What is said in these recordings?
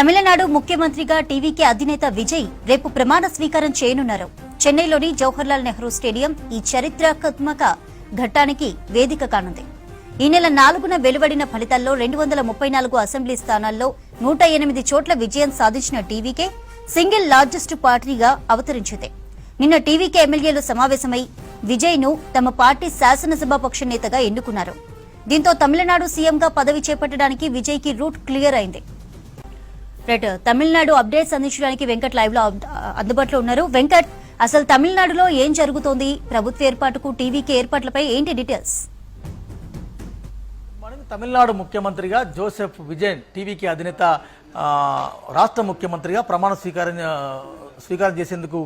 తమిళనాడు ముఖ్యమంత్రిగా టీవీకే అధినేత విజయ్ రేపు ప్రమాణ స్వీకారం చేయనున్నారు. చెన్నైలోని జవహర్లాల్ నెహ్రూ స్టేడియం ఈ చారిత్రాత్మక ఘట్టానికి వేదిక కానుంది. ఈ నెల 4న వెలువడిన ఫలితాల్లో 234 అసెంబ్లీ స్థానాల్లో 108 చోట్ల విజయం సాధించిన టీవీకే సింగిల్ లార్జెస్ట్ పార్టీగా అవతరించింది. నిన్న టీవీకే ఎమ్మెల్యేలు సమావేశమై విజయ్ ను తమ పార్టీ శాసనసభాపక్ష నేతగా ఎన్నుకున్నారు. దీంతో తమిళనాడు సీఎంగా పదవి చేపట్టడానికి విజయ్ కి రూట్ క్లియర్ అయింది. రైట్, తమిళనాడు అప్డేట్స్ అందించడానికి వెంకట్ లైవ్ లో అందుబాటులో ఉన్నారు. వెంకట్, అసలు తమిళనాడులో ఏం జరుగుతోంది? ప్రభుత్వ ఏర్పాటుకు టీవీకే ఏర్పాట్లపై ఏంటి డీటెయిల్స్? తమిళనాడు ముఖ్యమంత్రిగా జోసెఫ్ విజయ్ టీవీకే అధినేత రాష్ట్ర ముఖ్యమంత్రిగా ప్రమాణ స్వీకారం చేసేందుకు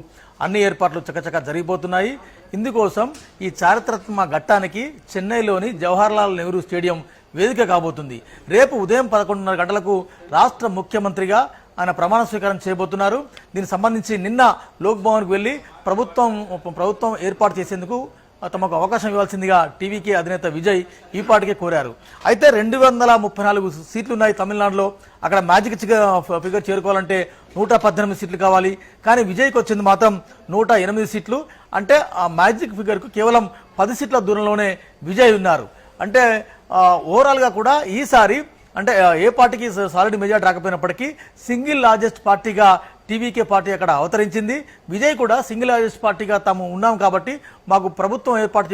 అన్ని ఏర్పాట్లు చకచకా జరిగిపోతున్నాయి. ఇందుకోసం ఈ చారిత్రాత్మక ఘట్టానికి చెన్నైలోని జవహర్లాల్ నెహ్రూ స్టేడియం వేదిక కాబోతుంది. రేపు ఉదయం 11:30 గంటలకు రాష్ట్ర ముఖ్యమంత్రిగా ఆయన ప్రమాణ స్వీకారం చేయబోతున్నారు. దీనికి సంబంధించి నిన్న లోక్ భవన్కు వెళ్లి ప్రభుత్వం ఏర్పాటు చేసేందుకు తమకు అవకాశం ఇవ్వాల్సిందిగా టీవీకే అధినేత విజయ్ ఈ పాటికే కోరారు. అయితే 234 సీట్లున్నాయి తమిళనాడులో. అక్కడ మ్యాజిక్ ఫిగర్ చేరుకోవాలంటే 118 సీట్లు కావాలి. కానీ విజయ్కి వచ్చింది మాత్రం 108 సీట్లు. అంటే ఆ మ్యాజిక్ ఫిగర్కు కేవలం 10 సీట్ల దూరంలోనే విజయ్ ఉన్నారు. అంటే ఓవరాల్గా కూడా ఈసారి అంటే ఏ పార్టీకి సాలిడ్ మెజార్టీ రాకపోయినప్పటికీ సింగిల్ లార్జెస్ట్ పార్టీగా టీవీకే పార్టీ అక్కడ అవతరించింది. విజయ్ కూడా సింగిల్ లార్జెస్ట్ పార్టీగా తాము ఉన్నాం కాబట్టి మాకు ప్రభుత్వం ఏర్పాటు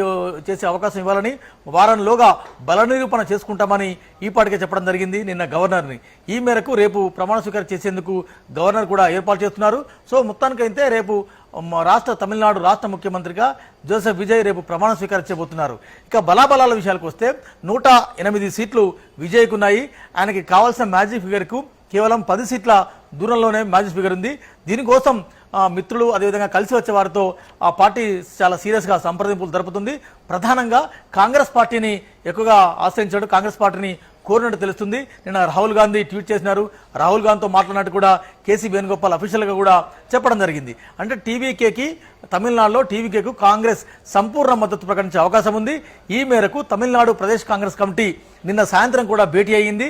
చేసే అవకాశం ఇవ్వాలని వారంలోగా బల నిరూపణ చేసుకుంటామని ఈ పార్టీకే చెప్పడం జరిగింది నిన్న గవర్నర్ని. ఈ మేరకు రేపు ప్రమాణ స్వీకారం చేసేందుకు గవర్నర్ కూడా ఏర్పాటు చేస్తున్నారు. సో మొత్తానికైతే రేపు తమిళనాడు రాష్ట్ర ముఖ్యమంత్రిగా జోసెఫ్ విజయ్ రేపు ప్రమాణ స్వీకారం చేయబోతున్నారు. ఇక బలాబలాల విషయాలకు వస్తే 108 సీట్లు విజయ్కున్నాయి. ఆయనకి కావాల్సిన మ్యాజిక్ ఫిగర్కు కేవలం 10 సీట్ల దూరంలోనే మ్యాజిక్ ఫిగర్ ఉంది. దీనికోసం మిత్రులు అదేవిధంగా కలిసి వచ్చే వారితో ఆ పార్టీ చాలా సీరియస్గా సంప్రదింపులు జరుపుతుంది. ప్రధానంగా కాంగ్రెస్ పార్టీని ఎక్కువగా ఆశ్రయించాడు, కాంగ్రెస్ పార్టీని కోరినట్టు తెలుస్తుంది. నిన్న రాహుల్ గాంధీ ట్వీట్ చేసినారు. రాహుల్ గాంధీతో మాట్లాడినట్టు కూడా కేసీ వేణుగోపాల్ అఫీషియల్గా కూడా చెప్పడం జరిగింది. అంటే తమిళనాడులో టీవీకేకు కాంగ్రెస్ సంపూర్ణ మద్దతు ప్రకటించే అవకాశం ఉంది. ఈ మేరకు తమిళనాడు ప్రదేశ్ కాంగ్రెస్ కమిటీ నిన్న సాయంత్రం కూడా భేటీ అయ్యింది.